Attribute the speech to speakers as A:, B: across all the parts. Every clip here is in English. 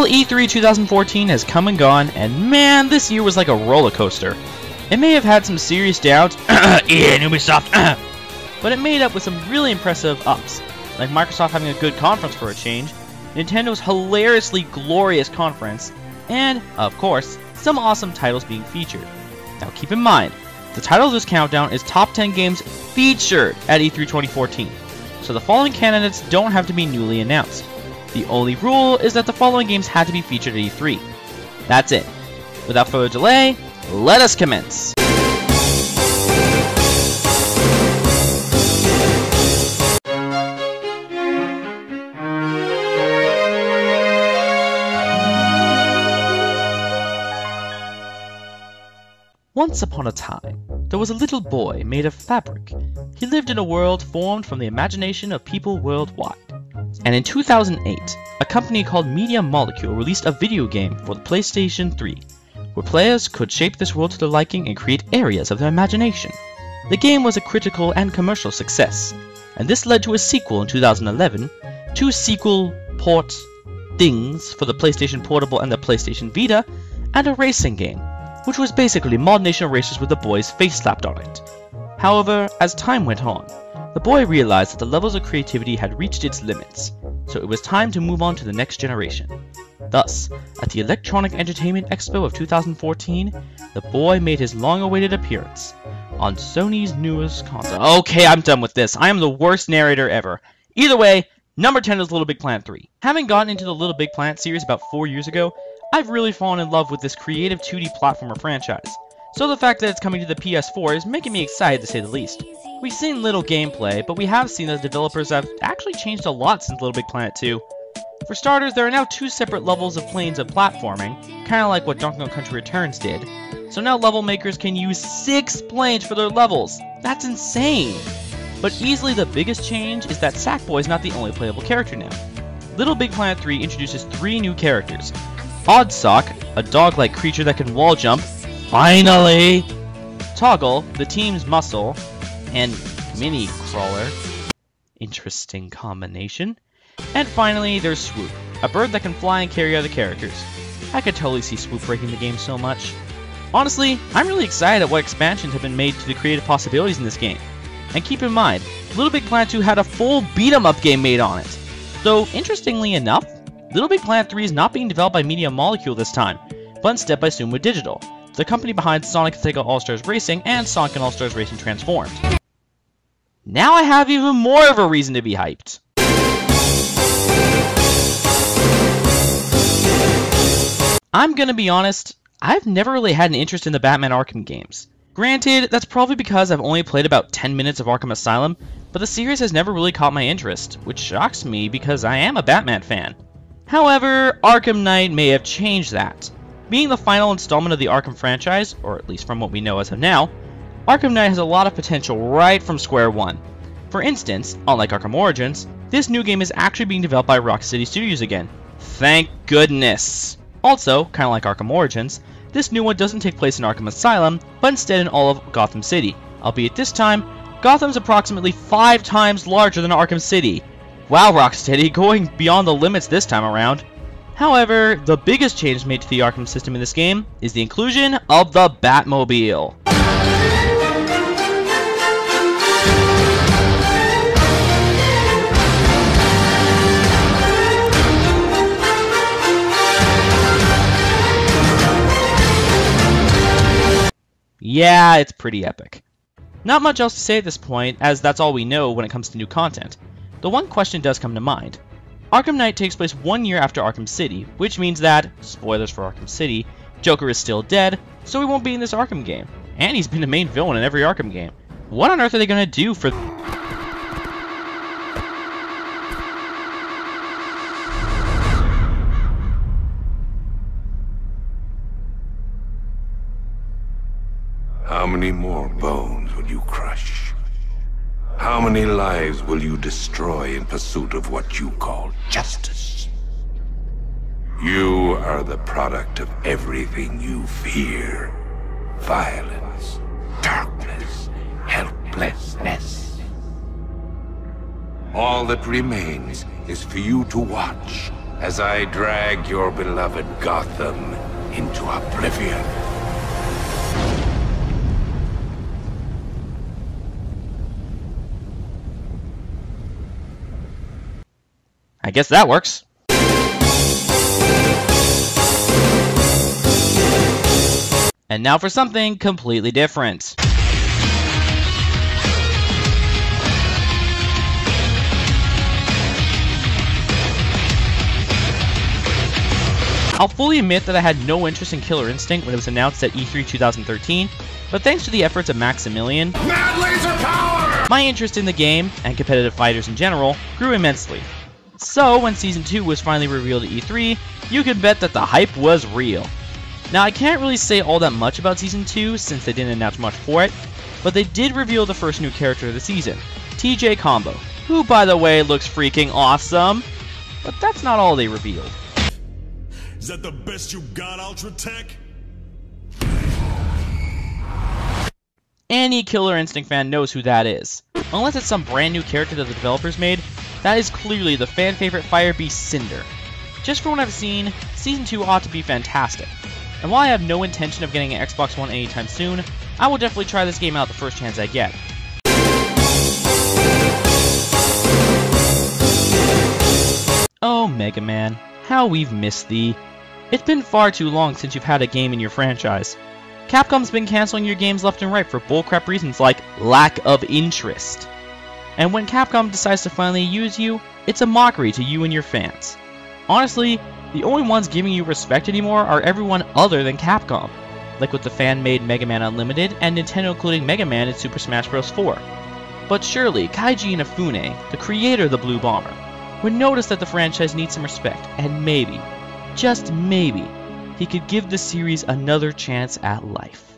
A: Well, E3 2014 has come and gone, and man, this year was like a roller coaster. It may have had some serious downs, yeah, Ubisoft, but it made up with some really impressive ups, like Microsoft having a good conference for a change, Nintendo's hilariously glorious conference, and, of course, some awesome titles being featured. Now keep in mind, the title of this countdown is top 10 games featured at E3 2014, so the following candidates don't have to be newly announced. The only rule is that the following games had to be featured at E3. That's it. Without further delay, let us commence! Once upon a time, there was a little boy made of fabric. He lived in a world formed from the imagination of people worldwide. And in 2008, a company called Media Molecule released a video game for the PlayStation 3, where players could shape this world to their liking and create areas of their imagination. The game was a critical and commercial success, and this led to a sequel in 2011, two sequel port things for the PlayStation Portable and the PlayStation Vita, and a racing game, which was basically Mod Nation Racers with the boy's face slapped on it. However, as time went on, the boy realized that the levels of creativity had reached its limits, so it was time to move on to the next generation. Thus, at the Electronic Entertainment Expo of 2014, the boy made his long-awaited appearance on Sony's newest console. Okay, I'm done with this. I am the worst narrator ever. Either way, number 10 is Little Big Planet 3. Having gotten into the Little Big Planet series about 4 years ago, I've really fallen in love with this creative 2D platformer franchise. So the fact that it's coming to the PS4 is making me excited to say the least. We've seen little gameplay, but we have seen that the developers have actually changed a lot since Little Big Planet 2. For starters, there are now 2 separate levels of planes of platforming, kinda like what Donkey Kong Country Returns did. So now level makers can use 6 planes for their levels. That's insane! But easily the biggest change is that Sackboy is not the only playable character now. Little Big Planet 3 introduces 3 new characters. Oddsock, a dog-like creature that can wall jump, finally! Toggle, the team's muscle, and Mini Crawler, interesting combination. And finally, there's Swoop, a bird that can fly and carry other characters. I could totally see Swoop breaking the game so much. Honestly, I'm really excited at what expansions have been made to the creative possibilities in this game. And keep in mind, Little Big Planet 2 had a full beat-em-up game made on it. Though, interestingly enough, Little Big Planet 3 is not being developed by Media Molecule this time, but instead by Sumo Digital, the company behind Sonic the Hedgehog All-Stars Racing and Sonic and All-Stars Racing Transformed. Now I have even more of a reason to be hyped. I'm gonna be honest, I've never really had an interest in the Batman Arkham games. Granted, that's probably because I've only played about 10 minutes of Arkham Asylum, but the series has never really caught my interest, which shocks me because I am a Batman fan. However, Arkham Knight may have changed that. Being the final installment of the Arkham franchise, or at least from what we know as of now, Arkham Knight has a lot of potential right from square one. For instance, unlike Arkham Origins, this new game is actually being developed by Rocksteady Studios again. Thank goodness! Also, kinda like Arkham Origins, this new one doesn't take place in Arkham Asylum, but instead in all of Gotham City, albeit this time, Gotham's approximately 5 times larger than Arkham City. Wow, Rocksteady, going beyond the limits this time around. However, the biggest change made to the Arkham system in this game is the inclusion of the Batmobile. Yeah, it's pretty epic. Not much else to say at this point, as that's all we know when it comes to new content. The one question does come to mind. Arkham Knight takes place 1 year after Arkham City, which means that, spoilers for Arkham City, Joker is still dead, so he won't be in this Arkham game. And he's been the main villain in every Arkham game. What on earth are they gonna do for...
B: How many more bones will you crush? How many lives will you destroy in pursuit of what you call justice? You are the product of everything you fear. Violence, darkness, helplessness. All that remains is for you to watch as I drag your beloved Gotham into oblivion.
A: I guess that works. And now for something completely different. I'll fully admit that I had no interest in Killer Instinct when it was announced at E3 2013, but thanks to the efforts of Maximilian,
B: Mad laser power!
A: my interest in the game, and competitive fighters in general, grew immensely. So when Season 2 was finally revealed at E3, you can bet that the hype was real. Now I can't really say all that much about Season 2 since they didn't announce much for it, but they did reveal the first new character of the season, TJ Combo, who by the way looks freaking awesome. But that's not all they revealed.
C: Is that the best you got, Ultra Tech?
A: Any Killer Instinct fan knows who that is. Unless it's some brand new character that the developers made, that is clearly the fan favorite Fire Beast Cinder. Just from what I've seen, Season 2 ought to be fantastic. And while I have no intention of getting an Xbox One anytime soon, I will definitely try this game out the first chance I get. Oh Mega Man, how we've missed thee. It's been far too long since you've had a game in your franchise. Capcom's been canceling your games left and right for bullcrap reasons like lack of interest. And when Capcom decides to finally use you, it's a mockery to you and your fans. Honestly, the only ones giving you respect anymore are everyone other than Capcom, like with the fan-made Mega Man Unlimited and Nintendo including Mega Man in Super Smash Bros. 4. But surely, Keiji Inafune, the creator of the Blue Bomber, would notice that the franchise needs some respect, and maybe, just maybe, he could give the series another chance at life.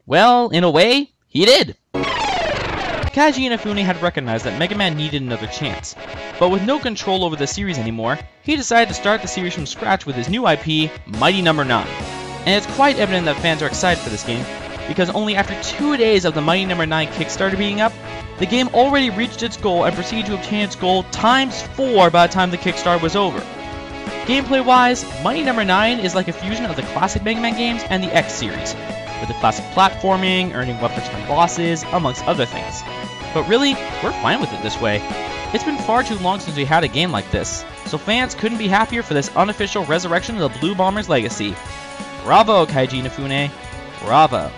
A: Well, in a way, he did! Keiji Inafune had recognized that Mega Man needed another chance, but with no control over the series anymore, he decided to start the series from scratch with his new IP, Mighty No. 9. And it's quite evident that fans are excited for this game, because only after 2 days of the Mighty No. 9 Kickstarter being up, the game already reached its goal and proceeded to obtain its goal ×4 by the time the Kickstarter was over. Gameplay-wise, Mighty No. 9 is like a fusion of the classic Mega Man games and the X series, with the classic platforming, earning weapons from bosses, amongst other things. But really, we're fine with it this way. It's been far too long since we had a game like this, so fans couldn't be happier for this unofficial resurrection of the Blue Bomber's legacy. Bravo, Keiji Inafune. Bravo.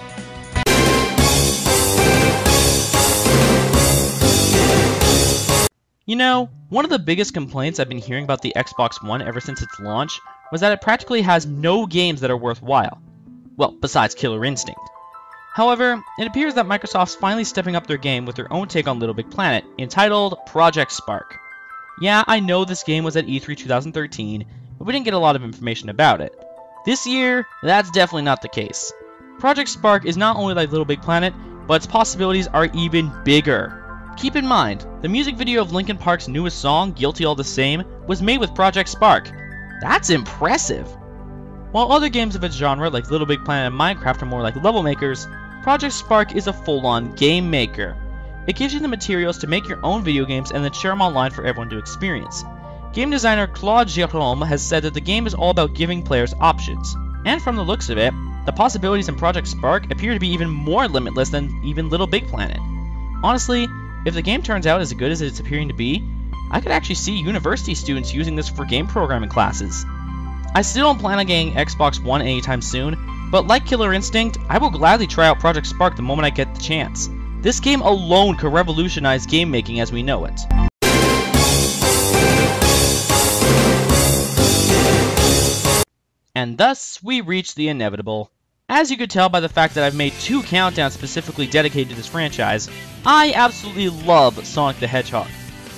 A: You know, one of the biggest complaints I've been hearing about the Xbox One ever since its launch was that it practically has no games that are worthwhile. Well, besides Killer Instinct. However, it appears that Microsoft's finally stepping up their game with their own take on Little Big Planet, entitled Project Spark. Yeah, I know this game was at E3 2013, but we didn't get a lot of information about it. This year, that's definitely not the case. Project Spark is not only like Little Big Planet, but its possibilities are even bigger. Keep in mind, the music video of Linkin Park's newest song, Guilty All the Same, was made with Project Spark. That's impressive! While other games of its genre, like Little Big Planet and Minecraft, are more like level makers, Project Spark is a full-on game maker. It gives you the materials to make your own video games and then share them online for everyone to experience. Game designer Claude Jerome has said that the game is all about giving players options. And from the looks of it, the possibilities in Project Spark appear to be even more limitless than even Little Big Planet. Honestly, if the game turns out as good as it's appearing to be, I could actually see university students using this for game programming classes. I still don't plan on getting Xbox One anytime soon, but like Killer Instinct, I will gladly try out Project Spark the moment I get the chance. This game alone could revolutionize game making as we know it. And thus, we reach the inevitable. As you could tell by the fact that I've made 2 countdowns specifically dedicated to this franchise, I absolutely love Sonic the Hedgehog.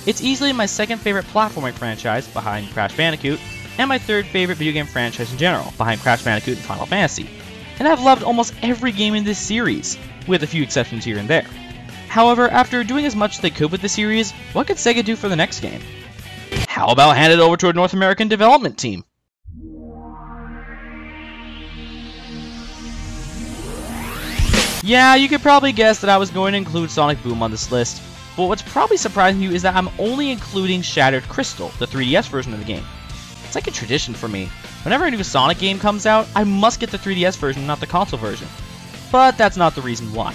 A: It's easily my second favorite platforming franchise, behind Crash Bandicoot, and my third favorite video game franchise in general, behind Crash Bandicoot and Final Fantasy. And I've loved almost every game in this series, with a few exceptions here and there. However, after doing as much as they could with the series, what could Sega do for the next game? How about hand it over to a North American development team? Yeah, you could probably guess that I was going to include Sonic Boom on this list, but what's probably surprising you is that I'm only including Shattered Crystal, the 3DS version of the game. It's like a tradition for me. Whenever a new Sonic game comes out, I must get the 3DS version, not the console version. But that's not the reason why.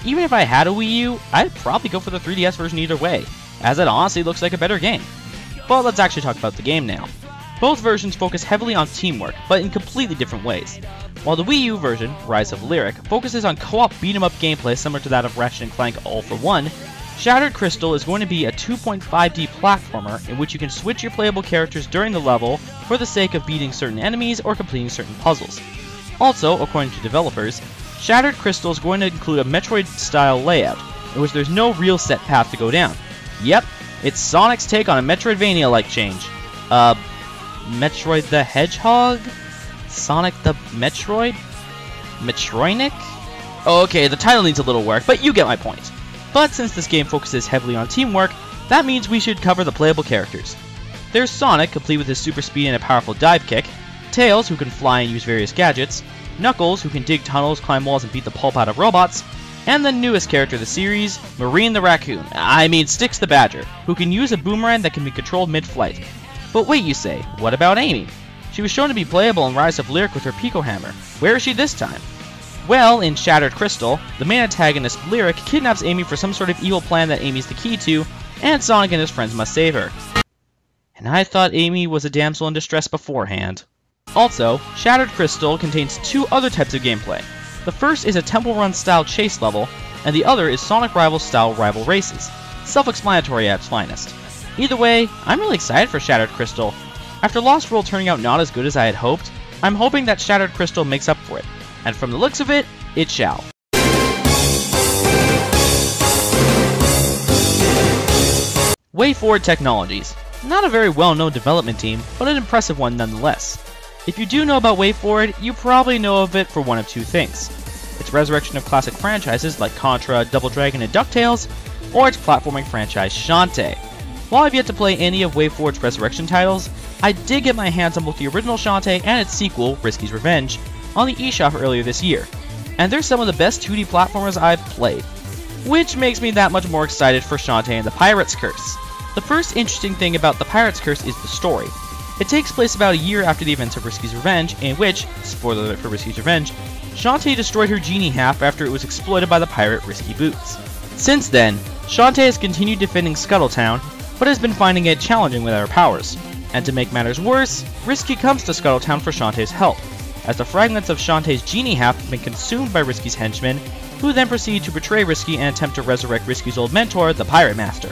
A: Even if I had a Wii U, I'd probably go for the 3DS version either way, as it honestly looks like a better game. But let's actually talk about the game now. Both versions focus heavily on teamwork, but in completely different ways. While the Wii U version, Rise of Lyric, focuses on co-op beat-em-up gameplay similar to that of Ratchet & Clank All for One, Shattered Crystal is going to be a 2.5D platformer in which you can switch your playable characters during the level for the sake of beating certain enemies or completing certain puzzles. Also, according to developers, Shattered Crystal is going to include a Metroid-style layout, in which there's no real set path to go down. Yep, it's Sonic's take on a Metroidvania-like change. Metroid the Hedgehog? Sonic the Metroid? Metroinic? Okay, the title needs a little work, but you get my point. But since this game focuses heavily on teamwork, that means we should cover the playable characters. There's Sonic, complete with his super speed and a powerful dive kick, Tails, who can fly and use various gadgets, Knuckles, who can dig tunnels, climb walls, and beat the pulp out of robots, and the newest character of the series, Marine the Raccoon, Sticks the Badger, who can use a boomerang that can be controlled mid-flight. But wait, you say, what about Amy? She was shown to be playable in Rise of Lyric with her Pico Hammer. Where is she this time? Well, in Shattered Crystal, the main antagonist, Lyric, kidnaps Amy for some sort of evil plan that Amy's the key to, and Sonic and his friends must save her. And I thought Amy was a damsel in distress beforehand. Also, Shattered Crystal contains two other types of gameplay. The first is a Temple Run style chase level, and the other is Sonic Rivals style rival races. Self-explanatory at its finest. Either way, I'm really excited for Shattered Crystal. After Lost World turning out not as good as I had hoped, I'm hoping that Shattered Crystal makes up for it. And from the looks of it, it shall. WayForward Technologies. Not a very well-known development team, but an impressive one nonetheless. If you do know about WayForward, you probably know of it for one of two things. Its resurrection of classic franchises like Contra, Double Dragon, and DuckTales, or its platforming franchise Shantae. While I've yet to play any of WayForward's resurrection titles, I did get my hands on both the original Shantae and its sequel, Risky's Revenge, on the eShop earlier this year, and they're some of the best 2D platformers I've played, which makes me that much more excited for Shantae and the Pirate's Curse. The first interesting thing about the Pirate's Curse is the story. It takes place about a year after the events of Risky's Revenge, in which, spoiler alert for Risky's Revenge, Shantae destroyed her genie half after it was exploited by the pirate Risky Boots. Since then, Shantae has continued defending Scuttletown, but has been finding it challenging without her powers. And to make matters worse, Risky comes to Scuttletown for Shantae's help, as the fragments of Shantae's genie half have been consumed by Risky's henchmen, who then proceed to betray Risky and attempt to resurrect Risky's old mentor, the Pirate Master.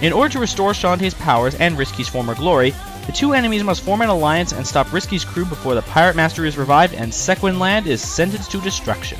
A: In order to restore Shantae's powers and Risky's former glory, the two enemies must form an alliance and stop Risky's crew before the Pirate Master is revived and Sequin Land is sentenced to destruction.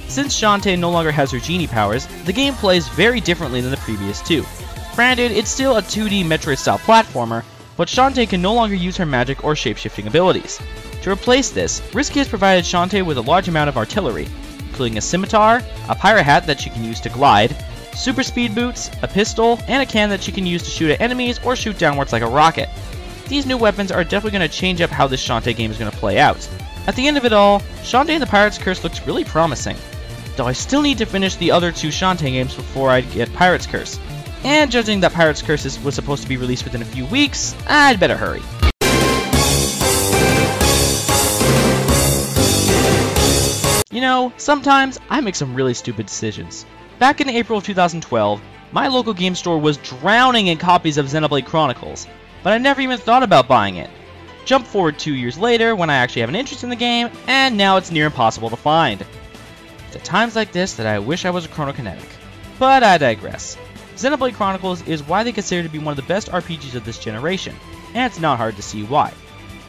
A: Since Shantae no longer has her genie powers, the game plays very differently than the previous two. Granted, it's still a 2D Metroid-style platformer, but Shantae can no longer use her magic or shape-shifting abilities. To replace this, Risky has provided Shantae with a large amount of artillery, including a scimitar, a pirate hat that she can use to glide, super speed boots, a pistol, and a cannon that she can use to shoot at enemies or shoot downwards like a rocket. These new weapons are definitely going to change up how this Shantae game is going to play out. At the end of it all, Shantae and the Pirate's Curse looks really promising, though I still need to finish the other two Shantae games before I get Pirate's Curse. And judging that Pirate's Curse was supposed to be released within a few weeks, I'd better hurry. You know, sometimes I make some really stupid decisions. Back in April of 2012, my local game store was drowning in copies of Xenoblade Chronicles, but I never even thought about buying it. Jump forward 2 years later when I actually have an interest in the game, and now it's near impossible to find. It's at times like this that I wish I was a Chronokinetic. But I digress. Xenoblade Chronicles is widely considered to be one of the best RPGs of this generation, and it's not hard to see why.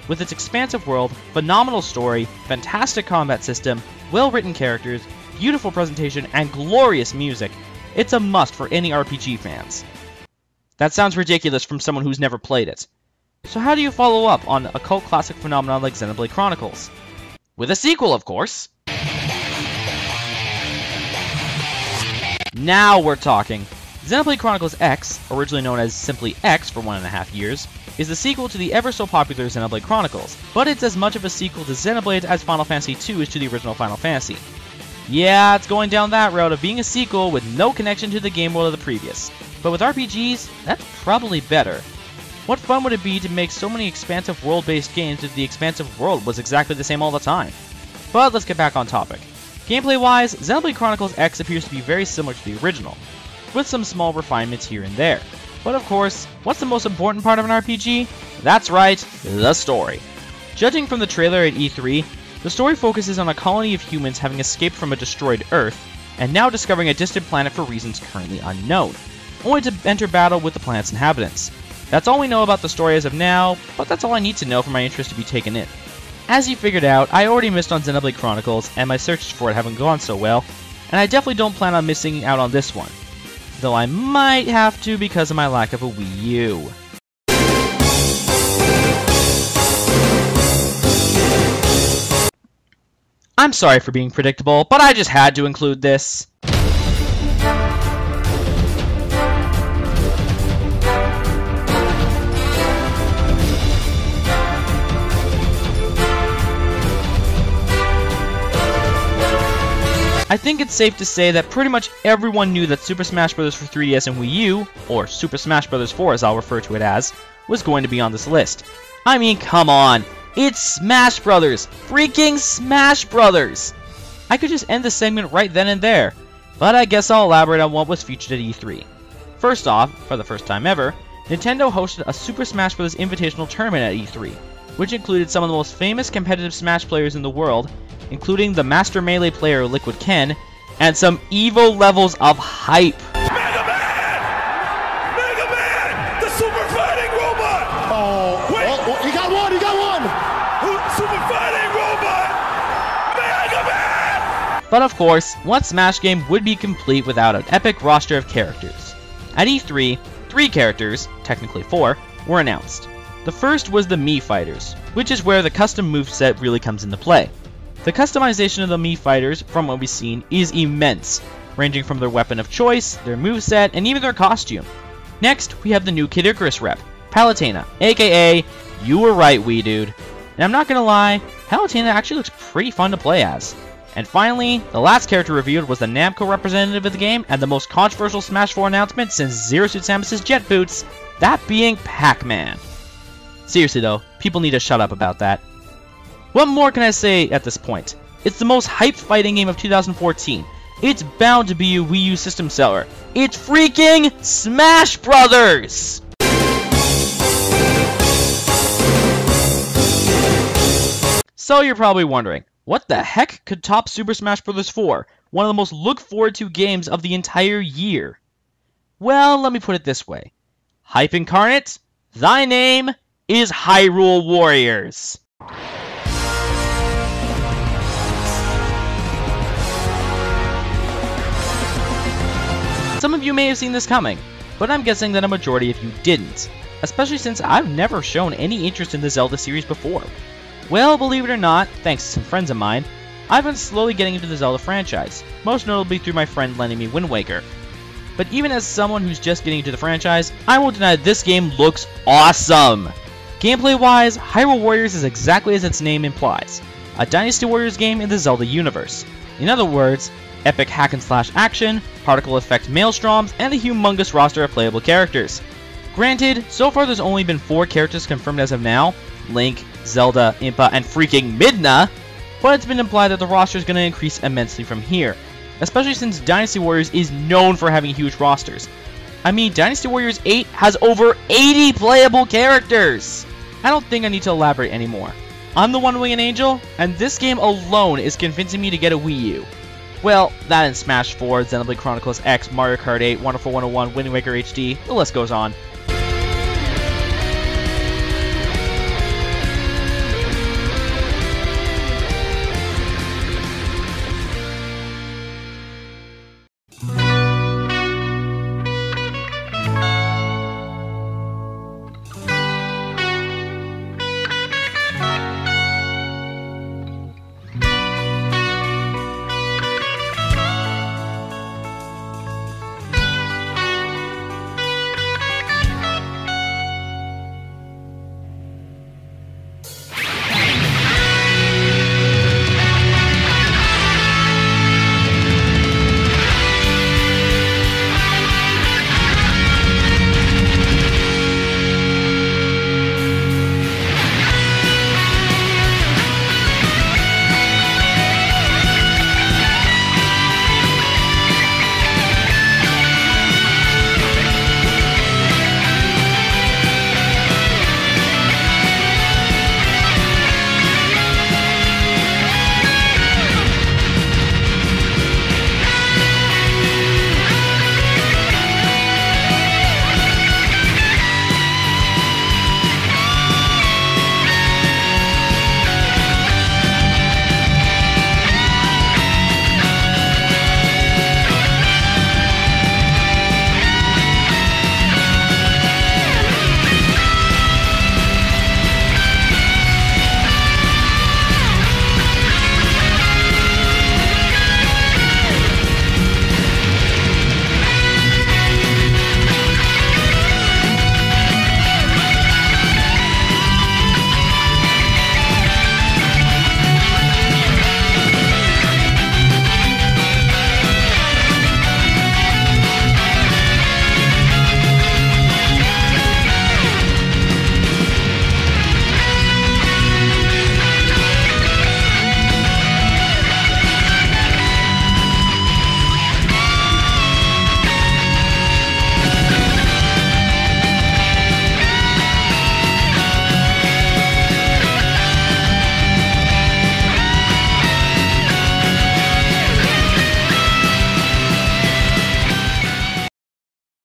A: With its expansive world, phenomenal story, fantastic combat system, well-written characters, beautiful presentation, and glorious music, it's a must for any RPG fans. That sounds ridiculous from someone who's never played it. So how do you follow up on a cult classic phenomenon like Xenoblade Chronicles? With a sequel, of course! Now we're talking! Xenoblade Chronicles X, originally known as simply X for 1.5 years, is the sequel to the ever-so-popular Xenoblade Chronicles, but it's as much of a sequel to Xenoblade as Final Fantasy II is to the original Final Fantasy. Yeah, it's going down that road of being a sequel with no connection to the game world of the previous, but with RPGs, that's probably better. What fun would it be to make so many expansive world-based games if the expansive world was exactly the same all the time? But let's get back on topic. Gameplay-wise, Xenoblade Chronicles X appears to be very similar to the original, with some small refinements here and there. But of course, what's the most important part of an RPG? That's right, the story. Judging from the trailer at E3, the story focuses on a colony of humans having escaped from a destroyed Earth, and now discovering a distant planet for reasons currently unknown, only to enter battle with the planet's inhabitants. That's all we know about the story as of now, but that's all I need to know for my interest to be taken in. As you figured out, I already missed on Xenoblade Chronicles, and my searches for it haven't gone so well, and I definitely don't plan on missing out on this one. Though I might have to because of my lack of a Wii U. I'm sorry for being predictable, but I just had to include this. I think it's safe to say that pretty much everyone knew that Super Smash Bros. For 3DS and Wii U, or Super Smash Bros. 4 as I'll refer to it as, was going to be on this list. I mean, come on! It's Smash Brothers! Freaking Smash Brothers! I could just end the segment right then and there, but I guess I'll elaborate on what was featured at E3. First off, for the first time ever, Nintendo hosted a Super Smash Bros. Invitational tournament at E3, which included some of the most famous competitive Smash players in the world, including the Master Melee player Liquid Ken, and some EVO levels of hype.
C: Mega Man! Mega Man! The Super Fighting Robot!
D: Oh,
C: wait!
D: Oh, he got one! He got one!
C: Super Fighting Robot! Mega Man!
A: But of course, what Smash game would be complete without an epic roster of characters? At E3, 3 characters, technically 4, were announced. The first was the Mii Fighters, which is where the custom moveset really comes into play. The customization of the Mii Fighters, from what we've seen, is immense, ranging from their weapon of choice, their moveset, and even their costume. Next, we have the new Kid Icarus rep, Palutena, aka, you were right, Wii Dude. And I'm not gonna lie, Palutena actually looks pretty fun to play as. And finally, the last character revealed was the Namco representative of the game, and the most controversial Smash 4 announcement since Zero Suit Samus's Jet Boots, that being Pac-Man. Seriously though, people need to shut up about that. What more can I say at this point? It's the most hyped fighting game of 2014. It's bound to be a Wii U system seller. It's freaking Smash Brothers! So you're probably wondering, what the heck could top Super Smash Bros. 4, one of the most look forward to games of the entire year? Well, let me put it this way. Hype incarnate, thy name is Hyrule Warriors. Some of you may have seen this coming, but I'm guessing that a majority of you didn't, especially since I've never shown any interest in the Zelda series before. Well, believe it or not, thanks to some friends of mine, I've been slowly getting into the Zelda franchise, most notably through my friend lending me Wind Waker. But even as someone who's just getting into the franchise, I won't deny that this game looks awesome! Gameplay-wise, Hyrule Warriors is exactly as its name implies, a Dynasty Warriors game in the Zelda universe. In other words, epic hack-and-slash action, particle effect maelstroms, and a humongous roster of playable characters. Granted, so far there's only been 4 characters confirmed as of now, Link, Zelda, Impa, and freaking Midna, but it's been implied that the roster is going to increase immensely from here, especially since Dynasty Warriors is known for having huge rosters. I mean, Dynasty Warriors 8 has over 80 playable characters! I don't think I need to elaborate anymore. I'm the One-Winged Angel, and this game alone is convincing me to get a Wii U. Well, that and Smash 4, Xenoblade Chronicles X, Mario Kart 8, Wonderful 101, Wind Waker HD, the list goes on.